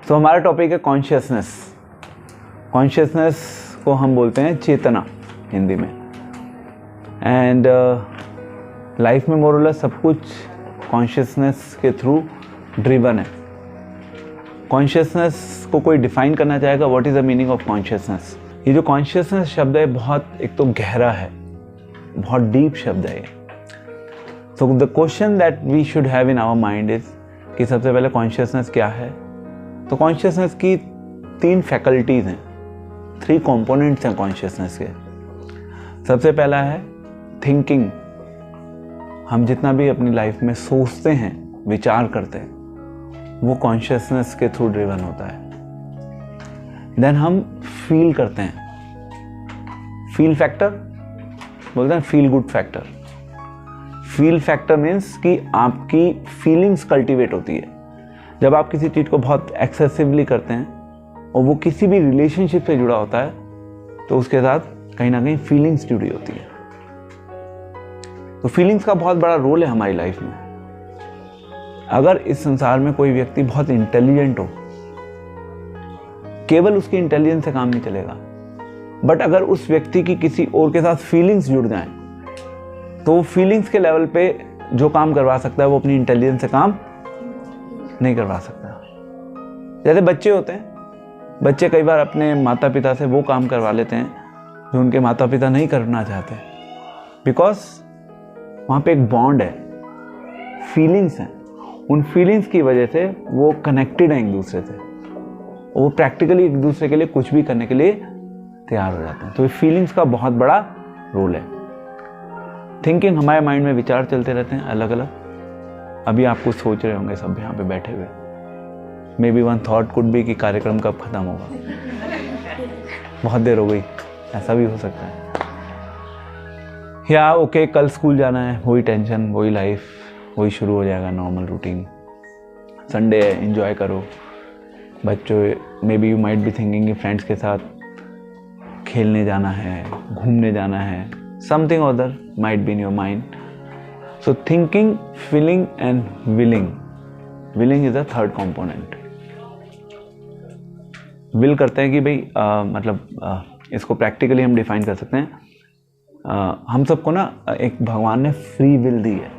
तो हमारा टॉपिक है कॉन्शियसनेस। कॉन्शियसनेस को हम बोलते हैं चेतना हिंदी में। एंड लाइफ में मोर और लेस सब कुछ कॉन्शियसनेस के थ्रू ड्रिवन है। कॉन्शियसनेस को कोई डिफाइन करना चाहेगा, what is the meaning of consciousness. ये जो कॉन्शियसनेस शब्द है बहुत एक तो गहरा है, बहुत डीप शब्द है ये। So the question that we should have in our mind is कि सबसे पहले कॉन्शियसनेस क्या है। तो कॉन्शियसनेस की 3 फैकल्टीज़ हैं, 3 कंपोनेंट्स हैं कॉन्शियसनेस के। सबसे पहला है थिंकिंग। हम जितना भी अपनी लाइफ में सोचते हैं, विचार करते हैं, वो कॉन्शियसनेस के थ्रू ड्रिवन होता है। देन हम फील करते हैं, फील फैक्टर बोलते हैं, feel good factor. Fill factor means कि आपकी फीलिंग्स कल्टीवेट होती है जब आप किसी चीज़ को बहुत एक्सेसिवली करते हैं और वो किसी भी रिलेशनशिप से जुड़ा होता है, तो उसके साथ कहीं ना कहीं फीलिंग्स जुड़ी होती है। तो फीलिंग्स का बहुत बड़ा रोल है हमारी लाइफ में। अगर इस संसार में कोई व्यक्ति बहुत इंटेलिजेंट हो, केवल उसकी इंटेलिजेंस से काम नहीं चलेगा, बट अगर उस व्यक्ति की किसी और के साथ फीलिंग्स जुड़ जाएं, तो वो फीलिंग्स के लेवल पे जो काम करवा सकता है वो अपनी इंटेलिजेंस से काम नहीं करवा सकता। जैसे बच्चे होते हैं, बच्चे कई बार अपने माता पिता से वो काम करवा लेते हैं जो उनके माता पिता नहीं करना चाहते, बिकॉज वहाँ पे एक बॉन्ड है, फीलिंग्स हैं। उन फीलिंग्स की वजह से वो कनेक्टेड हैं एक दूसरे से, वो प्रैक्टिकली एक दूसरे के लिए कुछ भी करने के लिए तैयार हो जाते हैं। तो ये फीलिंग्स का बहुत बड़ा रोल है। थिंकिंग, हमारे माइंड में विचार चलते रहते हैं अलग अलग। अभी आप कुछ सोच रहे होंगे सब यहाँ पे बैठे हुए, may be one thought could be कि कार्यक्रम कब खत्म होगा, बहुत देर हो गई, ऐसा भी हो सकता है। या ओके, कल स्कूल जाना है, वही टेंशन, वही लाइफ, वही शुरू हो जाएगा नॉर्मल रूटीन। संडे है, एंजॉय करो। बच्चों, may be you might be thinking कि फ्रेंड्स के साथ खेलने जाना है, घूमने जाना है, something other might be in your mind. So thinking, feeling and willing. Willing is a third component. Will करते हैं कि भाई इसको प्रैक्टिकली हम डिफाइन कर सकते हैं। हम सबको ना एक भगवान ने फ्री विल दी है,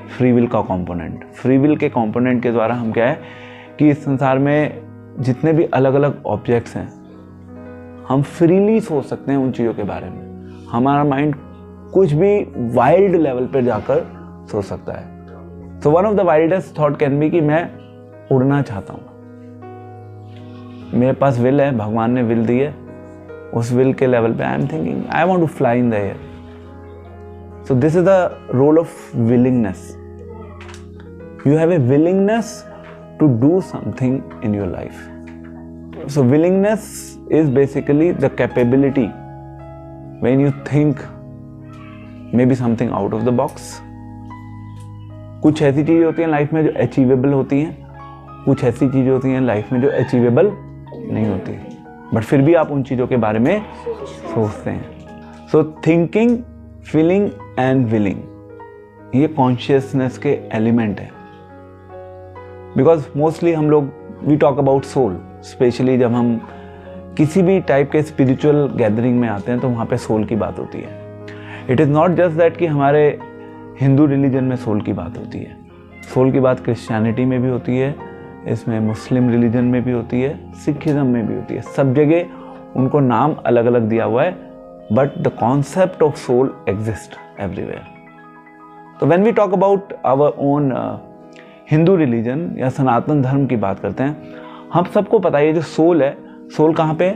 फ्री विल का कंपोनेंट। फ्री विल के कंपोनेंट के द्वारा हम क्या है कि इस संसार में जितने भी अलग अलग ऑब्जेक्ट्स हैं, हम फ्रीली सोच सकते हैं उन चीज़ों के बारे में। हमारा माइंड कुछ भी वाइल्ड लेवल पर जाकर सोच सकता है। तो one of the wildest thought can be कि मैं उड़ना चाहता हूँ। मेरे पास विल है, भगवान ने विल दी है, उस विल के लेवल पे I am thinking I want to fly in the air. So this is the role of willingness. You have a willingness to do something in your life. So willingness is basically the capability when you think may be something out of the box. कुछ ऐसी चीजें होती हैं life में जो achievable होती हैं, कुछ ऐसी चीजें होती हैं लाइफ में जो अचीवेबल नहीं होती, बट फिर भी आप उन चीज़ों के बारे में सोचते हैं। So thinking, feeling and willing, ये कॉन्शियसनेस के एलिमेंट है। बिकॉज मोस्टली हम लोग we talk about soul, specially जब हम किसी भी टाइप के स्पिरिचुअल गैदरिंग में आते हैं तो वहाँ पे सोल की बात होती है। It is not just that कि हमारे हिंदू रिलीजन में सोल की बात होती है, सोल की बात क्रिश्चियनिटी में भी होती है, इसमें मुस्लिम रिलीजन में भी होती है, सिखिज्म में भी होती है। सब जगह उनको नाम अलग अलग दिया हुआ है, but the concept of soul exist everywhere. तो when we talk about our own Hindu religion या सनातन धर्म की बात करते हैं, हम सबको पता है जो सोल है, सोल कहाँ पे है?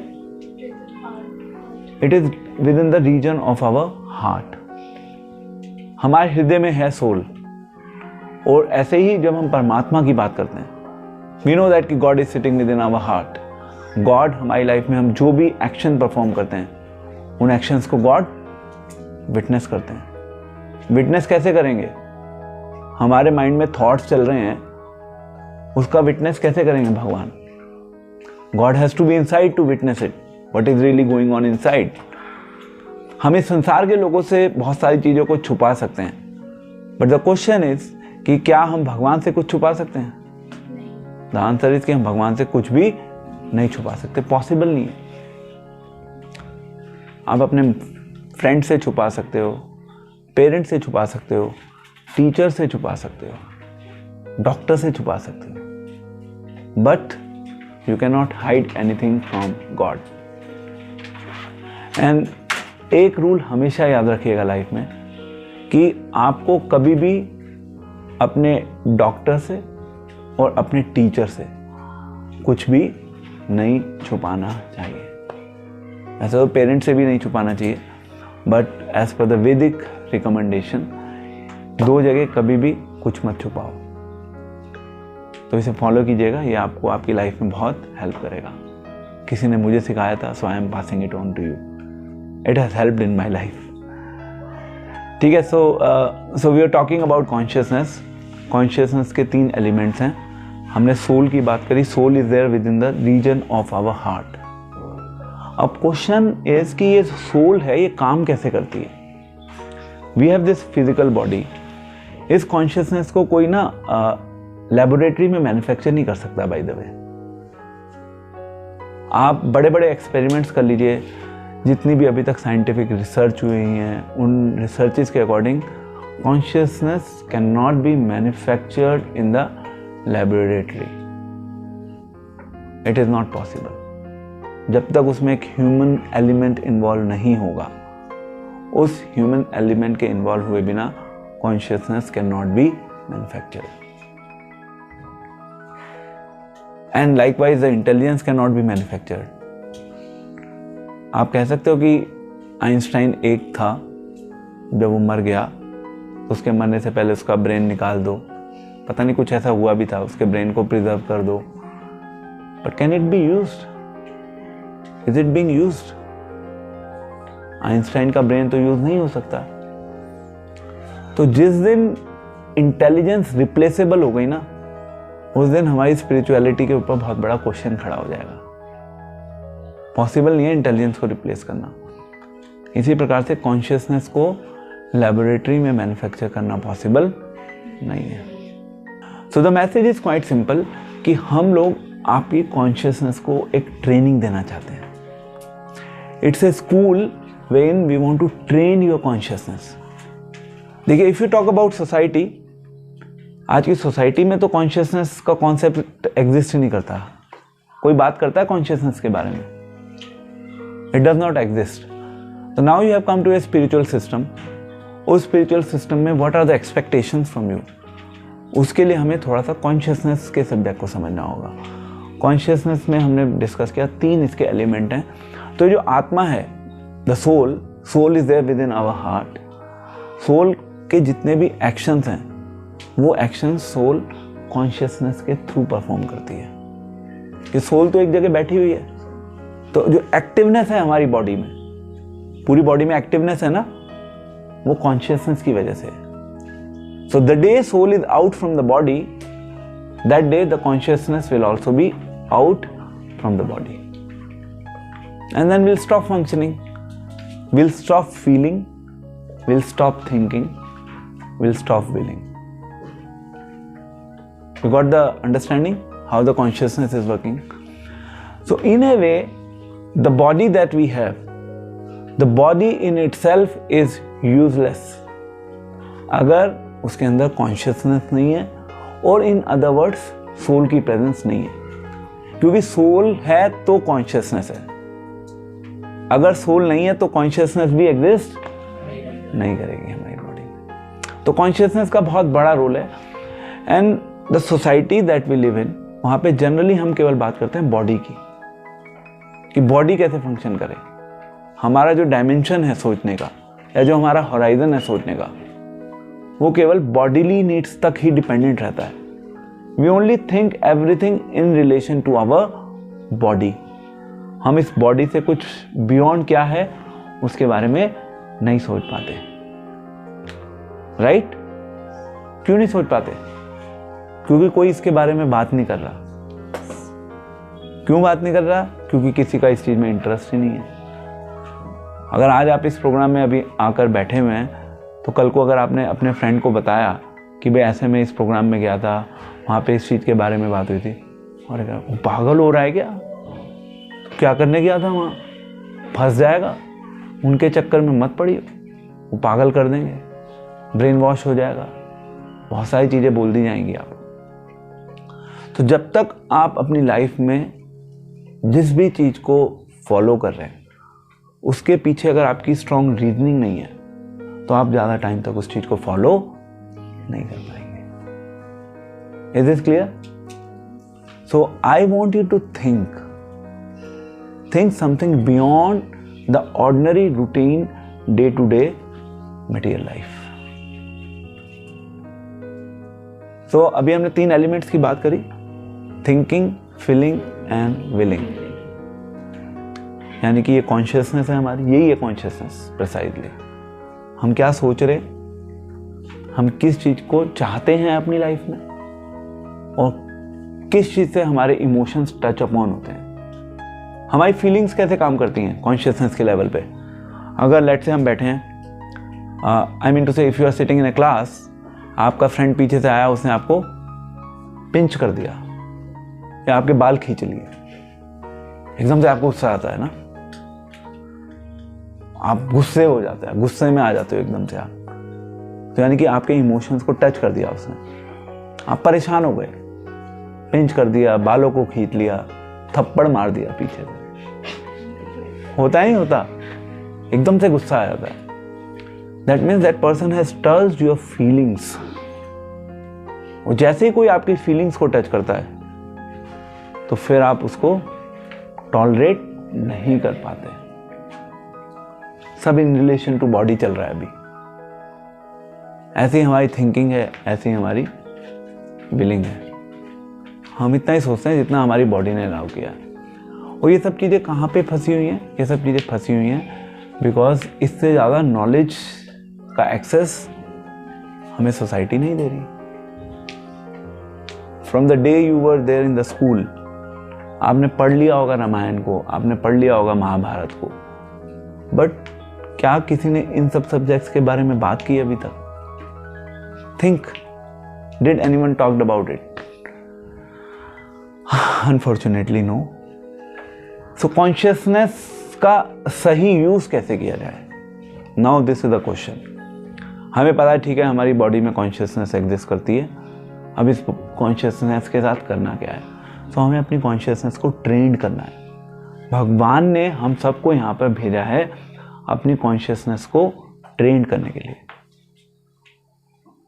It is within the region of our heart. हमारे हृदय में है सोल। और ऐसे ही जब हम परमात्मा की बात करते हैं, वी नो दैट कि God is sitting within our heart. God हमारी लाइफ में हम जो भी एक्शन परफॉर्म करते हैं, उन एक्शंस को गॉड विटनेस करते हैं। विटनेस कैसे करेंगे? हमारे माइंड में थॉट्स चल रहे हैं, उसका विटनेस कैसे करेंगे भगवान? God has to be inside to witness it, what is really going on inside. हम इस संसार के लोगों से बहुत सारी चीज़ों को छुपा सकते हैं, बट द क्वेश्चन इज कि क्या हम भगवान से कुछ छुपा सकते हैं? द आंसर इज कि हम भगवान से कुछ भी नहीं छुपा सकते, पॉसिबल नहीं है। आप अपने फ्रेंड से छुपा सकते हो, पेरेंट से छुपा सकते हो, टीचर से छुपा सकते हो, डॉक्टर से छुपा सकते हो, but you can not hide anything from God. And एक रूल हमेशा याद रखिएगा लाइफ में कि आपको कभी भी अपने डॉक्टर से और अपने टीचर से कुछ भी नहीं छुपाना चाहिए। ऐसा तो पेरेंट से भी नहीं छुपाना चाहिए, बट एज पर द वैदिक रिकमेंडेशन 2 जगह कभी भी कुछ मत छुपाओ। तो इसे फॉलो कीजिएगा, ये आपको आपकी लाइफ में बहुत हेल्प करेगा। किसी ने मुझे सिखाया था, so I am passing it on to you. It has helped in my life. ठीक है, so we are talking about consciousness. Consciousness के 3 एलिमेंट्स हैं। हमने सोल की बात करी, soul is there within the region of our heart. अब question is कि ये सोल है, ये काम कैसे करती है? We have this physical body. इस कॉन्शियसनेस को कोई ना लेबोरेटरी में मैन्युफैक्चर नहीं कर सकता। बाय द वे, आप बड़े बड़े एक्सपेरिमेंट्स कर लीजिए, जितनी भी अभी तक साइंटिफिक रिसर्च हुई हैं, उन रिसर्चेस के according consciousness can not be manufactured in the laboratory. It is not possible. जब तक उसमें एक ह्यूमन एलिमेंट इन्वॉल्व नहीं होगा, उस ह्यूमन एलिमेंट के इन्वॉल्व हुए बिना consciousness can not be manufactured. And likewise the intelligence can not be manufactured. आप कह सकते हो कि आइंस्टाइन एक था, जब वो मर गया तो उसके मरने से पहले उसका ब्रेन निकाल दो। पता नहीं कुछ ऐसा हुआ भी था, उसके ब्रेन को प्रिजर्व कर दो। But can it be used? Is it being used? Einstein का ब्रेन तो यूज नहीं हो सकता। तो जिस दिन इंटेलिजेंस रिप्लेसेबल हो गई ना, उस दिन हमारी स्पिरिचुअलिटी के ऊपर बहुत बड़ा क्वेश्चन खड़ा हो जाएगा। पॉसिबल नहीं है इंटेलिजेंस को रिप्लेस करना। इसी प्रकार से कॉन्शियसनेस को लेबोरेटरी में मैन्युफैक्चर करना पॉसिबल नहीं है। So the message is quite simple कि हम लोग आपकी कॉन्शियसनेस को एक ट्रेनिंग देना चाहते हैं। It's a school when we want to train your consciousness. देखिए, if you talk about society, आज की सोसाइटी में तो कॉन्शियसनेस का कॉन्सेप्ट एग्जिस्ट ही नहीं करता। कोई बात करता है कॉन्शियसनेस के बारे में? It does not exist. तो now you have come to a spiritual system. उस स्पिरिचुअल सिस्टम में what are the expectations from you? उसके लिए हमें थोड़ा सा कॉन्शियसनेस के सब्जेक्ट को समझना होगा। कॉन्शियसनेस में हमने डिस्कस किया 3 इसके एलिमेंट हैं। तो जो आत्मा है, the soul, soul is there within our heart. Soul के जितने भी एक्शंस हैं, वो एक्शंस सोल कॉन्शियसनेस के थ्रू परफॉर्म करती है। कि सोल तो एक जगह बैठी हुई है, तो जो एक्टिवनेस है हमारी बॉडी में, पूरी बॉडी में एक्टिवनेस है ना, वो कॉन्शियसनेस की वजह से। So the day soul is out from the body, that day the consciousness will also be out from the body, and then will stop functioning, will stop feeling, will stop thinking, will stop willing. You got the understanding how the consciousness is working? So in a way, the body that we have, the body in itself is useless अगर उसके अंदर consciousness नहीं है, और in other words soul की presence नहीं है। क्योंकि soul है तो consciousness है। अगर soul नहीं है तो consciousness भी exist नहीं करेगी हमारी बॉडी में। तो consciousness का बहुत बड़ा रोल है। And the society that we live in, वहाँ पे जनरली हम केवल बात करते हैं बॉडी की, कि बॉडी कैसे फंक्शन करे। हमारा जो डायमेंशन है सोचने का, या जो हमारा होराइजन है सोचने का, वो केवल बॉडीली नीड्स तक ही डिपेंडेंट रहता है। We only think everything in relation to our body. हम इस बॉडी से कुछ बियॉन्ड क्या है उसके बारे में नहीं सोच पाते। राइट? क्यों नहीं सोच पाते? क्योंकि कोई इसके बारे में बात नहीं कर रहा। क्यों बात नहीं कर रहा? क्योंकि किसी का इस चीज में इंटरेस्ट ही नहीं है। अगर आज आप इस प्रोग्राम में अभी आकर बैठे हुए हैं, तो कल को अगर आपने अपने फ्रेंड को बताया कि भाई ऐसे मैं इस प्रोग्राम में गया था, वहाँ पे इस चीज़ के बारे में बात हुई थी, और क्या वो पागल हो रहा है क्या, क्या करने गया था वहाँ, फंस जाएगा, उनके चक्कर में मत पड़िए, वो पागल कर देंगे, ब्रेन वॉश हो जाएगा, बहुत सारी चीज़ें बोल दी जाएंगी आपको। तो जब तक आप अपनी लाइफ में जिस भी चीज़ को फॉलो कर रहे हैं उसके पीछे अगर आपकी स्ट्रॉन्ग रीजनिंग नहीं है तो आप ज़्यादा टाइम तक उस चीज़ को फॉलो नहीं कर पाएंगे। Is this clear? So I want you to think something beyond the ordinary routine day to day material life. So अभी हमने 3 एलिमेंट्स की बात करी, थिंकिंग, फीलिंग एंड विलिंग। यानी कि ये कॉन्शियसनेस है हमारी, यही है कॉन्शियसनेस प्रिसाइजली। हम क्या सोच रहे, हम किस चीज को चाहते हैं अपनी लाइफ में और किस चीज से हमारे इमोशंस टच अपॉन होते हैं, हमारी फीलिंग्स कैसे काम करती हैं कॉन्शियसनेस के लेवल पे। अगर लेट से हम बैठे हैं, I mean to say if you are sitting in a class, आपका फ्रेंड पीछे से आया, उसने आपको पिंच कर दिया या आपके बाल खींच लिए, एकदम से आपको गुस्सा आता है ना, आप गुस्से हो जाते हैं, गुस्से में आ जाते हो एकदम से आप। तो यानी कि आपके इमोशंस को टच कर दिया उसने, आप परेशान हो गए, पिंच कर दिया, बालों को खींच लिया, थप्पड़ मार दिया पीछे से। होता ही होता, एकदम से गुस्सा आ जाता है। That means that person has touched your feelings. और जैसे ही कोई आपकी फीलिंग्स को टच करता है तो फिर आप उसको टॉलरेट नहीं कर पाते। सब इन रिलेशन टू बॉडी चल रहा है अभी। ऐसी हमारी थिंकिंग है, ऐसी हमारी विलिंग है। हम इतना ही सोचते हैं जितना हमारी बॉडी ने अलाउ किया है। और ये सब चीज़ें कहाँ पे फंसी हुई हैं? ये सब चीज़ें फंसी हुई हैं बिकॉज इससे ज़्यादा नॉलेज का एक्सेस हमें सोसाइटी नहीं दे रही। From the day you were there in the school, आपने पढ़ लिया होगा रामायण को, आपने पढ़ लिया होगा महाभारत को, बट क्या किसी ने इन सब सब्जेक्ट्स के बारे में बात की अभी तक? Think, did anyone talked about it? Unfortunately no. So consciousness का सही यूज कैसे किया जाए? Now this is the question. हमें पता है, ठीक है, हमारी बॉडी में कॉन्शियसनेस एग्जिस्ट करती है। अब इस कॉन्शियसनेस के साथ करना क्या है? तो हमें अपनी कॉन्शियसनेस को ट्रेन करना है। भगवान ने हम सबको यहाँ पर भेजा है अपनी कॉन्शियसनेस को ट्रेन करने के लिए।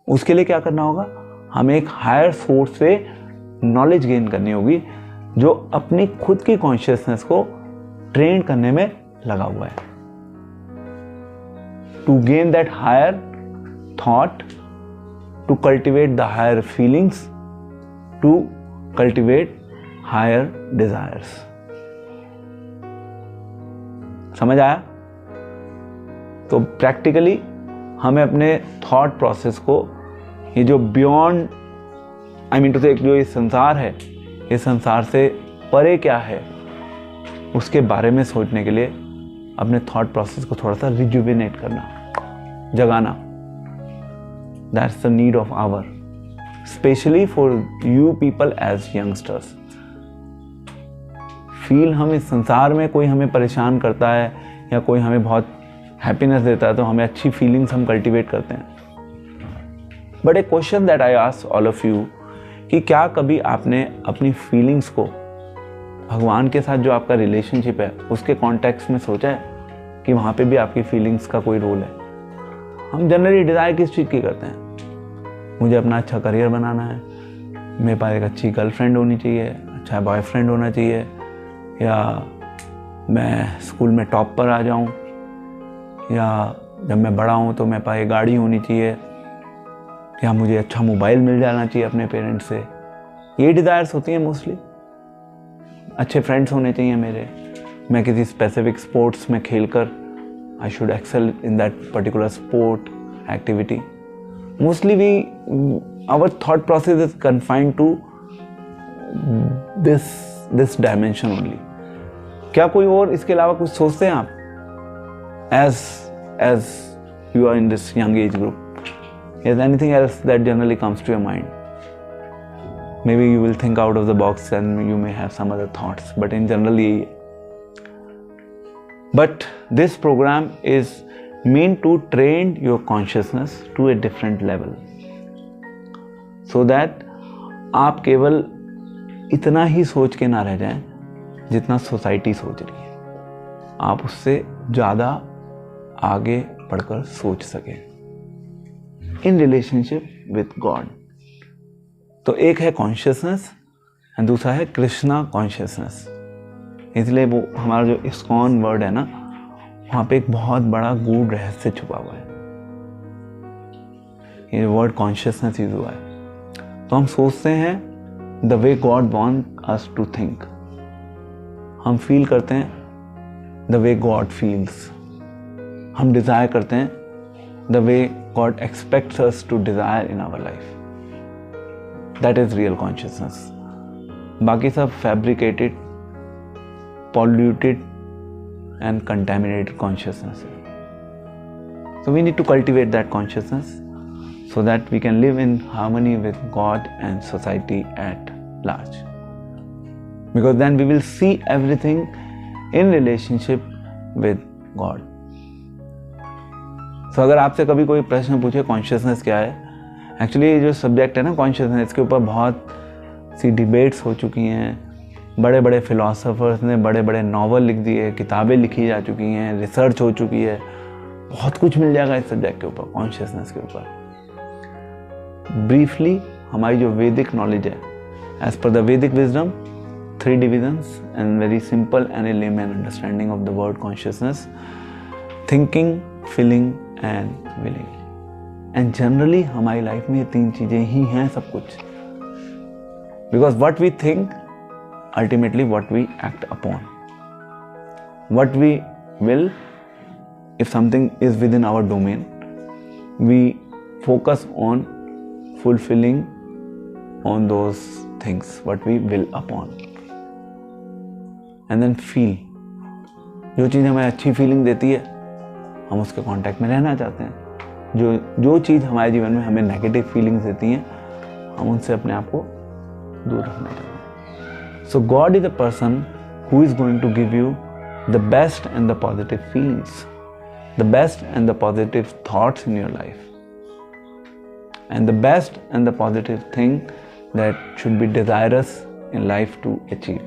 उसके लिए क्या करना होगा? हमें एक हायर सोर्स से नॉलेज गेन करनी होगी जो अपनी खुद की कॉन्शियसनेस को ट्रेन करने में लगा हुआ है। To gain that higher thought, to cultivate the higher feelings, to cultivate higher desires. समझ आया? तो प्रैक्टिकली हमें अपने थॉट प्रोसेस को, ये जो बियॉन्ड, आई मीन टू से, जो ये संसार है, ये संसार से परे क्या है, उसके बारे में सोचने के लिए अपने थॉट प्रोसेस को थोड़ा सा रिजुविनेट करना, जगाना। That's the need of our, specially for you people as youngsters. Feel हम इस संसार में कोई हमें परेशान करता है या कोई हमें बहुत हैप्पीनेस देता है तो हमें अच्छी फीलिंग्स हम कल्टीवेट करते हैं। But A question that I ask all of you, कि क्या कभी आपने अपनी फीलिंग्स को भगवान के साथ जो आपका रिलेशनशिप है उसके कॉन्टेक्स्ट में सोचा है कि वहाँ पे भी आपकी फीलिंग्स का कोई रोल है? हम जनरली डिज़ायर किस चीज़ की करते हैं? मुझे अपना अच्छा करियर बनाना है, मेरे पास एक अच्छी गर्लफ्रेंड होनी चाहिए, अच्छा बॉयफ्रेंड होना चाहिए, या मैं स्कूल में टॉप पर आ जाऊं, या जब मैं बड़ा हूं तो मेरे पास एक गाड़ी होनी चाहिए, या मुझे अच्छा मोबाइल मिल जाना चाहिए अपने पेरेंट्स से। ये डिज़ायर्स होती हैं मोस्टली। अच्छे फ्रेंड्स होने चाहिए मेरे, मैं किसी स्पेसिफिक स्पोर्ट्स में खेलकर I should excel in that particular sport activity. Mostly our thought process is confined to this dimension only. क्या कोई और इसके अलावा कुछ सोचते हैं आप? as you are in this young age group, is anything else that generally comes to your mind? maybe you will think out of the box and you may have some other thoughts, but in general यही है. But this program is meant to train your consciousness to a different level, so that आप केवल इतना ही सोच के ना रह जाएं जितना सोसाइटी सोच रही है. आप उससे ज़्यादा आगे बढ़कर सोच सकें इन रिलेशनशिप विथ गॉड. तो एक है कॉन्शियसनेस और दूसरा है कृष्णा कॉन्शियसनेस. इसलिए वो हमारा जो इस्कॉन वर्ड है ना, वहाँ पे एक बहुत बड़ा गूढ़ रहस्य छुपा हुआ है. ये वर्ड कॉन्शियसनेस यूज हुआ है. तो हम सोचते हैं the way God want us to think. हम फील करते हैं द वे गॉड फील्स. हम डिज़ायर करते हैं the way God expects us to desire in our life. That is real consciousness. बाकी सब fabricated, polluted and contaminated consciousness. So we need to cultivate that consciousness so that we can live in harmony with God and society at large. Because then we will see everything in relationship with God. So अगर आपसे कभी कोई प्रश्न पूछे consciousness क्या है, actually ये जो सब्जेक्ट है ना कॉन्शियसनेस, इसके ऊपर बहुत सी डिबेट्स हो चुकी हैं. बड़े बड़े फिलोसोफर्स ने बड़े बड़े नावल लिख दिए, किताबें लिखी जा चुकी हैं, रिसर्च हो चुकी है. बहुत कुछ मिल जाएगा इस सब्जेक्ट के ऊपर, कॉन्शियसनेस के ऊपर. ब्रीफली हमारी जो वैदिक नॉलेज है, as per the Vedic wisdom, 3 divisions and very simple and a layman understanding of the word consciousness: thinking, feeling and willing. And generally हमारी लाइफ में ये 3 चीज़ें ही हैं सब कुछ. Because what we think, ultimately what we act upon. What we will, if something is within our domain, we focus on fulfilling on those things what we will upon. And then feel. जो चीज़ हमें अच्छी feeling देती है हम उसके contact में रहना चाहते हैं. जो चीज़ हमारे जीवन में हमें नेगेटिव फीलिंग्स देती हैं हम उनसे अपने आप को दूर रखना चाहते हैं. So God is a person who is going to give you the best and the positive feelings, the best and the positive thoughts in your life, and the best and the positive thing that should be desirous in life to achieve.